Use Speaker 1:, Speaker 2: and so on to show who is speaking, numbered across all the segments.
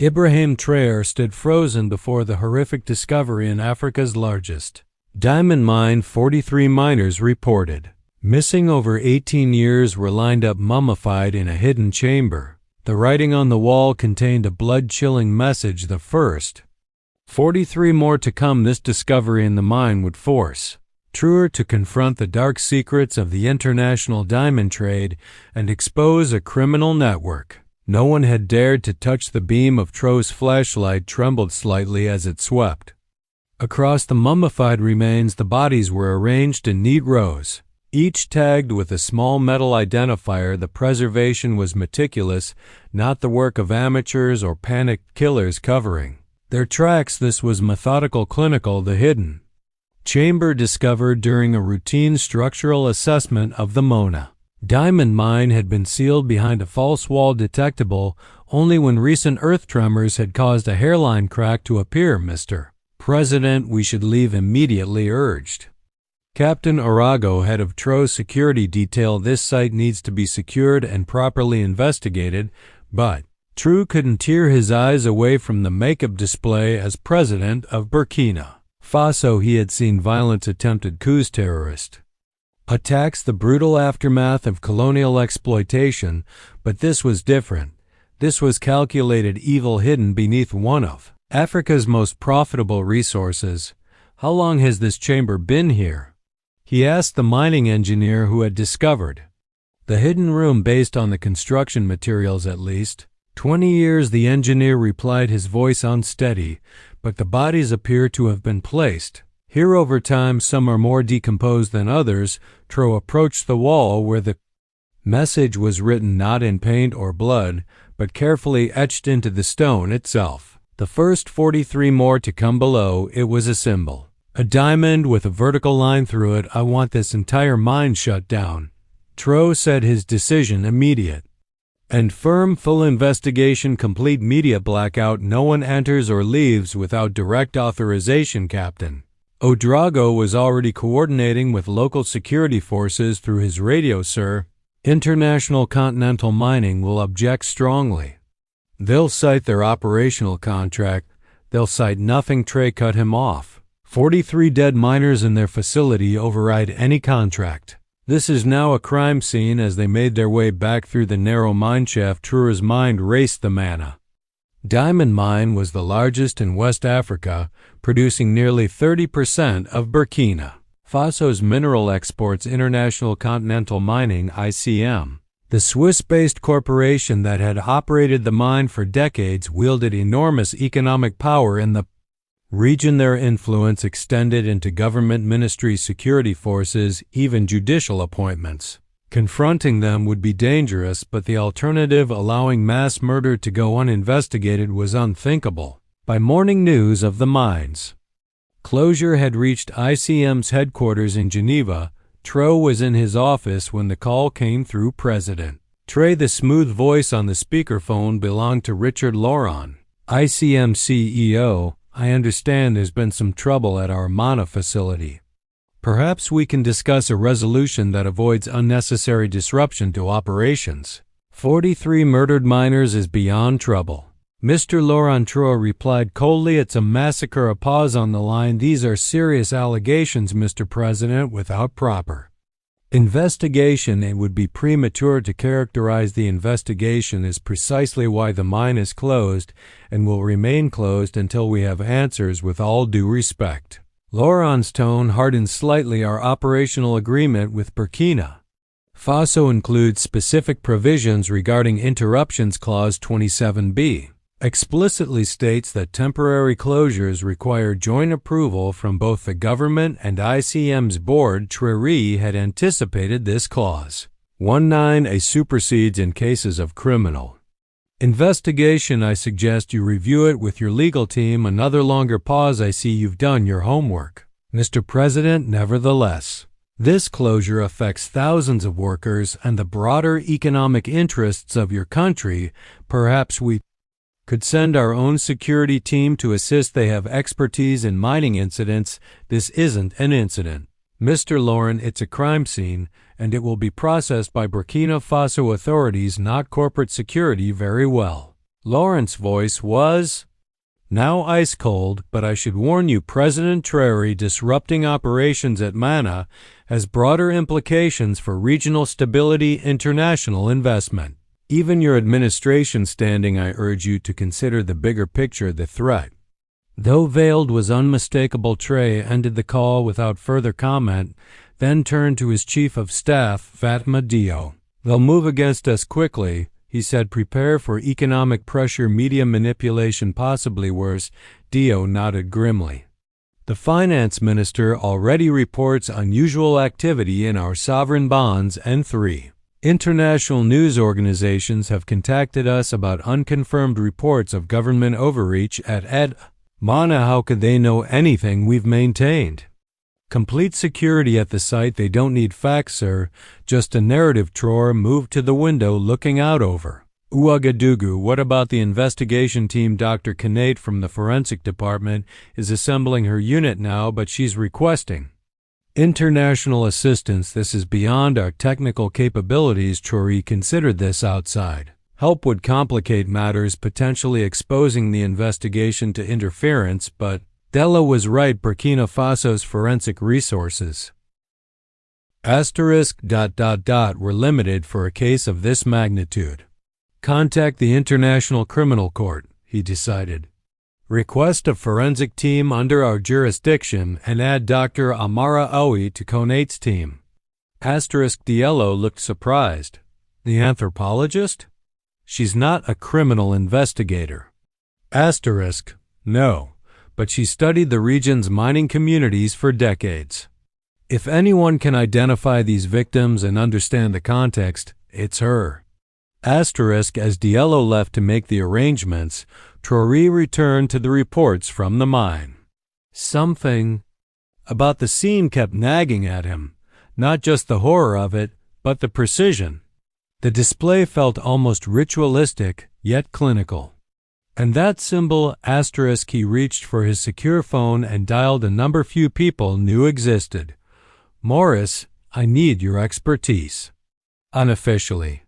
Speaker 1: Ibrahim Traoré stood frozen before the horrific discovery in Africa's largest diamond mine. 43 miners reported missing over 18 years were lined up mummified in a hidden chamber. The writing on the wall contained a blood-chilling message: the first 43 more to come. This discovery in the mine would force Traoré to confront the dark secrets of the international diamond trade and expose a criminal network. No one had dared to touch the beam of Traoré's flashlight trembled slightly as it swept across the mummified remains. The bodies were arranged in neat rows, each tagged with a small metal identifier. The preservation was meticulous, not the work of amateurs or panicked killers covering their tracks. This was methodical, clinical. The hidden chamber discovered during a routine structural assessment of the Mona diamond mine had been sealed behind a false wall, detectable only when recent earth tremors had caused a hairline crack to appear. Mr. President, we should leave immediately, urged Captain Arago, head of Traoré's security detail. This site needs to be secured and properly investigated, but Traoré couldn't tear his eyes away from the makeup display. As president of Burkina Faso, he had seen violent attempted coups, terrorist attacks, the brutal aftermath of colonial exploitation, but this was different. This was calculated evil hidden beneath one of Africa's most profitable resources. How long has this chamber been here? He asked the mining engineer who had discovered the hidden room. Based on the construction materials, at least 20 years, the engineer replied, his voice unsteady, but the bodies appear to have been placed here over time. Some are more decomposed than others. Traoré approached the wall where the message was written, not in paint or blood, but carefully etched into the stone itself. The first 43 more to come below. It was a symbol, a diamond with a vertical line through it. I want this entire mine shut down. Traoré said, his decision immediate and firm. Full investigation complete. Media blackout. No one enters or leaves without direct authorization. Captain Ouedraogo was already coordinating with local security forces through his radio. Sir, International Continental Mining will object strongly. They'll cite their operational contract. They'll cite nothing. Traoré cut him off. 43 dead miners in their facility override any contract. This is now a crime scene. As they made their way back through the narrow mineshaft, Traoré's mind raced. The Mana diamond mine was the largest in West Africa, producing nearly 30% of Burkina Faso's mineral exports. International Continental Mining (ICM), the Swiss-based corporation that had operated the mine for decades, wielded enormous economic power in the region. Their influence extended into government ministries, security forces, even judicial appointments. Confronting them would be dangerous, but the alternative, allowing mass murder to go uninvestigated, was unthinkable. By morning, news of the mine's closure had reached ICM's headquarters in Geneva. Traoré was in his office when the call came through. President Traoré, the smooth voice on the speakerphone belonged to Richard Laurent, ICM CEO. I understand there's been some trouble at our Mana facility. Perhaps we can discuss a resolution that avoids unnecessary disruption to operations. 43 murdered miners is beyond trouble. Mr. Laurent Traoré replied coldly, it's a massacre. A pause on the line. These are serious allegations, Mr. President, without proper investigation. It would be premature to characterize the investigation is precisely why the mine is closed and will remain closed until we have answers. With all due respect. Laurent's tone hardened slightly. Our operational agreement with Burkina Faso includes specific provisions regarding interruptions. Clause 27b explicitly states that temporary closures require joint approval from both the government and ICM's board. Traoré had anticipated this clause. 19a supersedes in cases of criminal investigation. I suggest you review it with your legal team. Another longer pause. I see you've done your homework, Mr. President. Nevertheless, this closure affects thousands of workers and the broader economic interests of your country. Perhaps we could send our own security team to assist. They have expertise in mining incidents. This isn't an incident, Mr. Laurent. It's a crime scene, and it will be processed by Burkina Faso authorities, not corporate security. Very well. Lawrence's voice was now ice cold, but I should warn you, President Traoré disrupting operations at Mana has broader implications for regional stability, international investment. Even your administration standing, I urge you to consider the bigger picture, the threat. Though veiled was unmistakable, Traoré ended the call without further comment, then turned to his chief of staff, Fatma Dio. They'll move against us quickly, he said. Prepare for economic pressure, media manipulation, possibly worse. Dio nodded grimly. The finance minister already reports unusual activity in our sovereign bonds, and 3 international news organizations have contacted us about unconfirmed reports of government overreach at Mana. How could they know anything? We've maintained complete security at the site. They don't need facts, sir, just a narrative. Traoré moved to the window, looking out over Ouagadougou. What about the investigation team? Dr. Kanate from the forensic department is assembling her unit now, but she's requesting international assistance. This is beyond our technical capabilities. Traoré considered this. Outside help would complicate matters, potentially exposing the investigation to interference, but Della was right. Burkina Faso's forensic resources were limited for a case of this magnitude. Contact the International Criminal Court, he decided. Request a forensic team under our jurisdiction and add Dr. Amara Aoui to Konate's team. Diallo looked surprised. The anthropologist? She's not a criminal investigator. No. But she studied the region's mining communities for decades. If anyone can identify these victims and understand the context, it's her. As Diallo left to make the arrangements, Traoré returned to the reports from the mine. Something about the scene kept nagging at him, not just the horror of it, but the precision. The display felt almost ritualistic, yet clinical. And that symbol, *, he reached for his secure phone and dialed a number few people knew existed. Maurice, I need your expertise. Unofficially.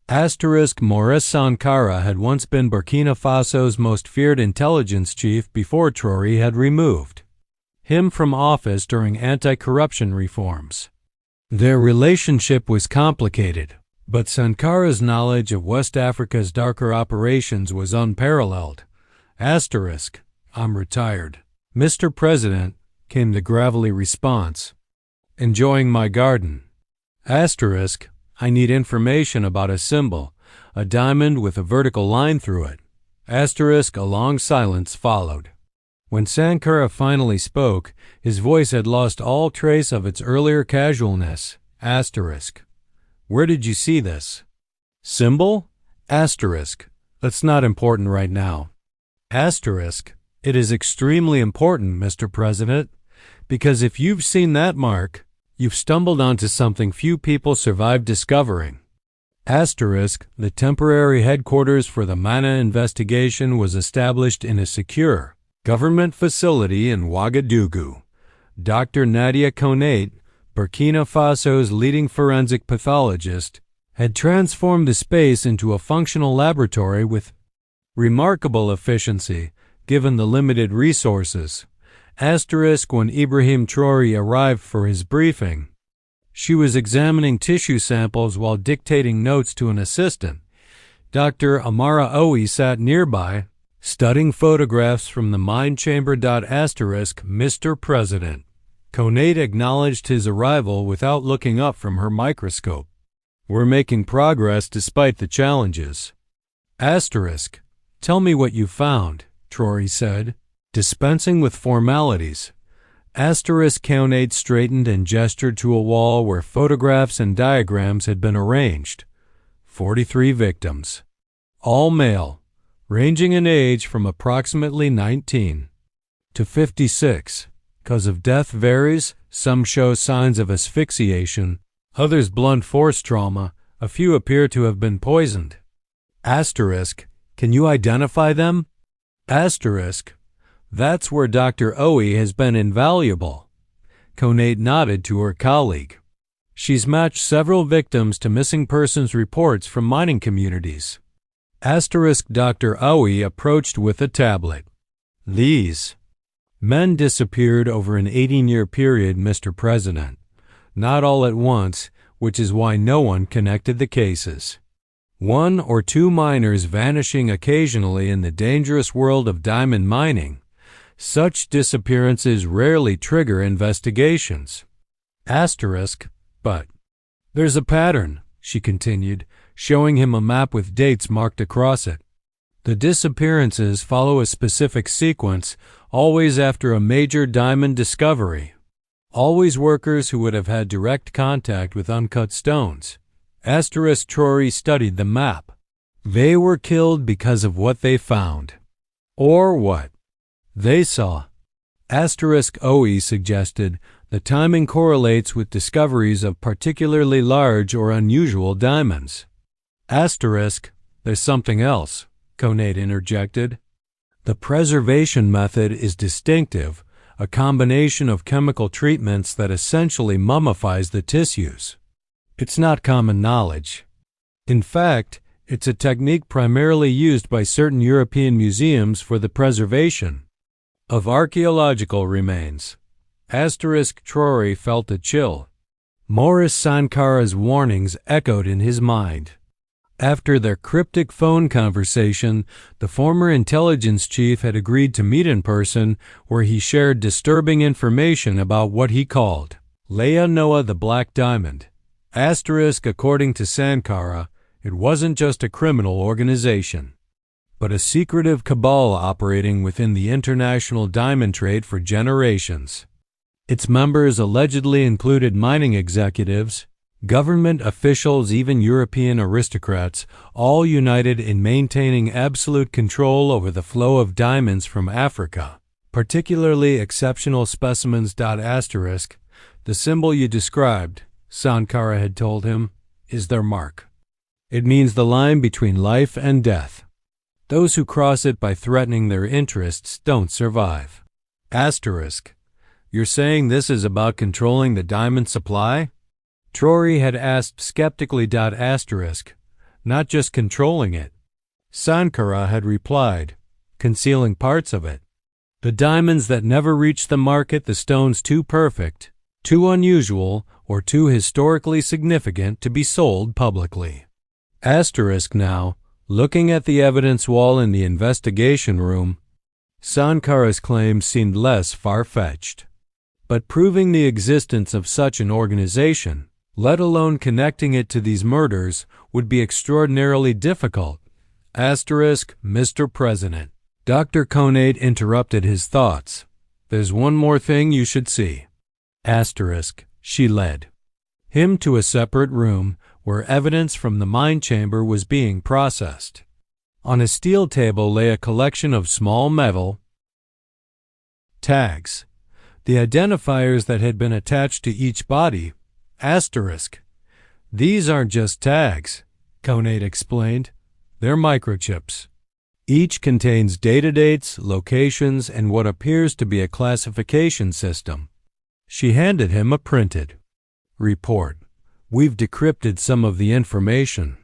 Speaker 1: Maurice Sankara had once been Burkina Faso's most feared intelligence chief before Traoré had removed him from office during anti-corruption reforms. Their relationship was complicated, but Sankara's knowledge of West Africa's darker operations was unparalleled. I'm retired. Mr. President, came the gravelly response. Enjoying my garden. I need information about a symbol, a diamond with a vertical line through it. A long silence followed. When Sankara finally spoke, his voice had lost all trace of its earlier casualness. Where did you see this symbol? That's not important right now. It is extremely important, Mr. President, because if you've seen that mark, you've stumbled onto something few people survived discovering. The temporary headquarters for the Mana investigation was established in a secure government facility in Ouagadougou. Dr. Nadia Konate, Burkina Faso's leading forensic pathologist, had transformed the space into a functional laboratory with remarkable efficiency, given the limited resources. When Ibrahim Traoré arrived for his briefing, she was examining tissue samples while dictating notes to an assistant. Dr. Amara Aoui sat nearby, studying photographs from the mine chamber. Mr. President. Konate acknowledged his arrival without looking up from her microscope. We're making progress despite the challenges. Tell me what you found, Traoré said, dispensing with formalities. Konate straightened and gestured to a wall where photographs and diagrams had been arranged. 43 victims. All male, ranging in age from approximately 19 to 56. Cause of death varies, some show signs of asphyxiation, others blunt force trauma, a few appear to have been poisoned. Can you identify them? That's where Dr. Aoui has been invaluable. Konate nodded to her colleague. She's matched several victims to missing persons reports from mining communities. Asterisk Dr. Aoui approached with a tablet. These men disappeared over an 18-year period, Mr. President. Not all at once, which is why no one connected the cases. 1 or 2 miners vanishing occasionally in the dangerous world of diamond mining. Such disappearances rarely trigger investigations. Asterisk, but there's a pattern, she continued, showing him a map with dates marked across it. The disappearances follow a specific sequence, always after a major diamond discovery. Always workers who would have had direct contact with uncut stones. Asterisk Traoré studied the map. They were killed because of what they found. Or what they saw. Asterisk Aoui suggested the timing correlates with discoveries of particularly large or unusual diamonds. Asterisk, there's something else, Conate interjected. The preservation method is distinctive, a combination of chemical treatments that essentially mummifies the tissues. It's not common knowledge. In fact, it's a technique primarily used by certain European museums for the preservation of archaeological remains. Asterisk Traoré felt a chill. Maurice Sankara's warnings echoed in his mind. After their cryptic phone conversation, the former intelligence chief had agreed to meet in person, where he shared disturbing information about what he called Leia Noah the Black Diamond. Asterisk, according to Sankara, it wasn't just a criminal organization, but a secretive cabal operating within the international diamond trade for generations. Its members allegedly included mining executives, government officials, even European aristocrats, all united in maintaining absolute control over the flow of diamonds from Africa, particularly exceptional specimens. Asterisk, the symbol you described, Sankara had told him, is their mark. It means the line between life and death. Those who cross it by threatening their interests don't survive. Asterisk, you're saying this is about controlling the diamond supply? Traoré had asked skeptically. Asterisk, not just controlling it. Sankara had replied, concealing parts of it. The diamonds that never reach the market, the stones too perfect, too unusual, or too historically significant to be sold publicly. Asterisk now, looking at the evidence wall in the investigation room, Sankara's claims seemed less far-fetched. But proving the existence of such an organization, let alone connecting it to these murders, would be extraordinarily difficult. Asterisk, Mr. President. Dr. Conate interrupted his thoughts. There's one more thing you should see. Asterisk, she led him to a separate room where evidence from the mine chamber was being processed. On a steel table lay a collection of small metal tags, the identifiers that had been attached to each body. Asterisk, these aren't just tags, Conate explained. They're microchips. Each contains data dates, locations, and what appears to be a classification system. She handed him a printed report. We've decrypted some of the information.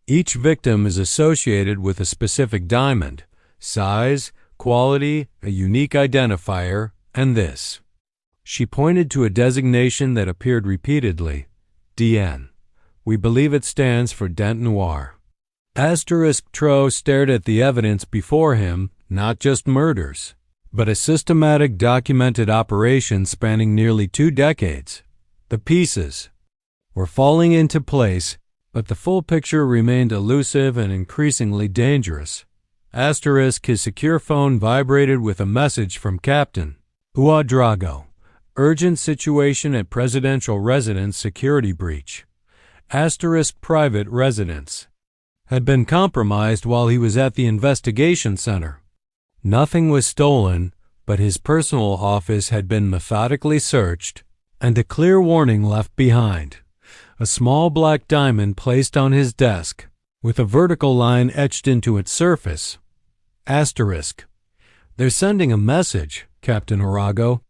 Speaker 1: Each victim is associated with a specific diamond, size, quality, a unique identifier, and this. She pointed to a designation that appeared repeatedly, DN. We believe it stands for Diamant Noir. Asterisk Tro stared at the evidence before him, not just murders, but a systematic documented operation spanning nearly 2 decades. The pieces were falling into place, but the full picture remained elusive and increasingly dangerous. Asterisk, his secure phone vibrated with a message from Captain Ouedraogo. Urgent situation at presidential residence, security breach. Asterisk, private residence had been compromised while he was at the investigation center. Nothing was stolen, but his personal office had been methodically searched and a clear warning left behind. A small black diamond placed on his desk, with a vertical line etched into its surface. Asterisk, they're sending a message, Captain Ouedraogo.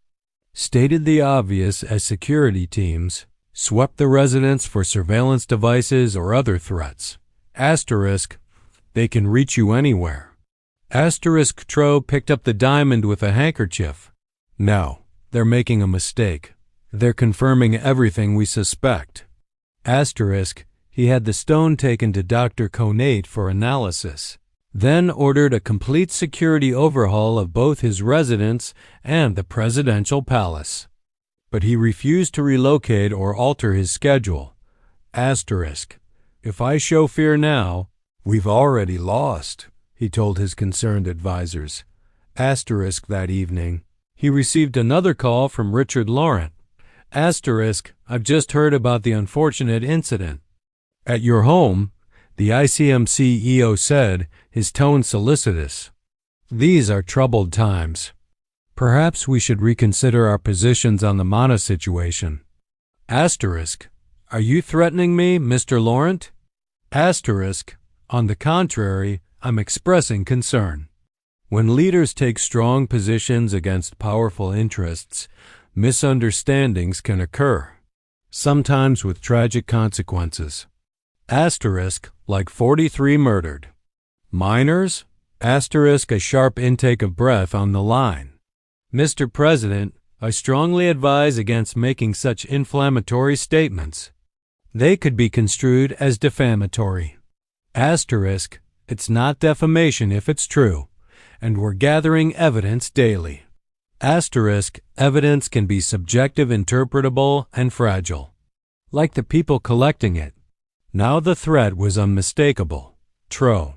Speaker 1: Stated the obvious as security teams swept the residence for surveillance devices or other threats. Asterisk, They can reach you anywhere. Traoré picked up the diamond with a handkerchief. No, they're making a mistake. They're confirming everything we suspect. He had the stone taken to Dr. Conate for analysis, then ordered a complete security overhaul of both his residence and the presidential palace. But he refused to relocate or alter his schedule. If I show fear now, we've already lost, he told his concerned advisors. That evening, he received another call from Richard Laurent. I've just heard about the unfortunate incident. At your home, the ICM CEO said, his tone solicitous. These are troubled times. Perhaps we should reconsider our positions on the Mana situation. Are you threatening me, Mr. Laurent? On the contrary, I'm expressing concern. When leaders take strong positions against powerful interests, misunderstandings can occur, sometimes with tragic consequences. Like 43 murdered. Minors? A sharp intake of breath on the line. Mr. President, I strongly advise against making such inflammatory statements. They could be construed as defamatory. It's not defamation if it's true, and we're gathering evidence daily. Evidence can be subjective, interpretable, and fragile, like the people collecting it. Now the threat was unmistakable. Traoré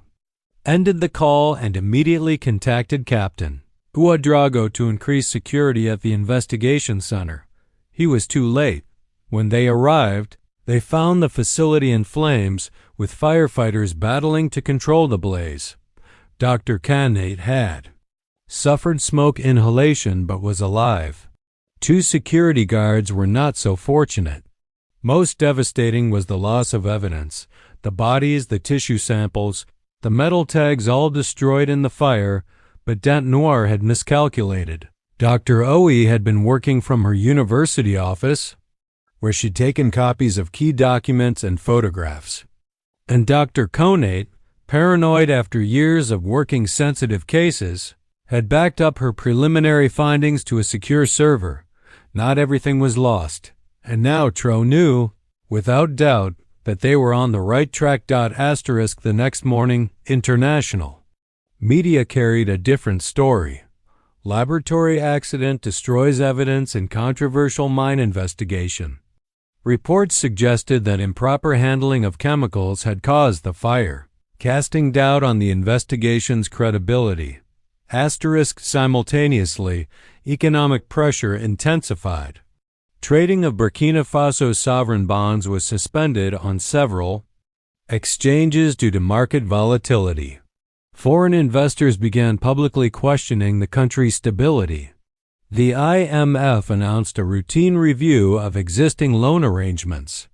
Speaker 1: ended the call and immediately contacted Captain Ouedraogo to increase security at the investigation center. He was too late. When they arrived, they found the facility in flames, with firefighters battling to control the blaze. Dr. Conate had suffered smoke inhalation but was alive. 2 security guards were not so fortunate. Most devastating was the loss of evidence. The bodies, the tissue samples, the metal tags all destroyed in the fire, but Diamant Noir had miscalculated. Dr. Oe had been working from her university office, where she'd taken copies of key documents and photographs. And Dr. Conate, paranoid after years of working sensitive cases, had backed up her preliminary findings to a secure server. Not everything was lost, and now Traoré knew, without doubt, that they were on the right track. The next morning, International media carried a different story. Laboratory accident destroys evidence in controversial mine investigation. Reports suggested that improper handling of chemicals had caused the fire, casting doubt on the investigation's credibility. Simultaneously, economic pressure intensified. Trading of Burkina Faso sovereign bonds was suspended on several exchanges due to market volatility. Foreign investors began publicly questioning the country's stability. The IMF announced a routine review of existing loan arrangements.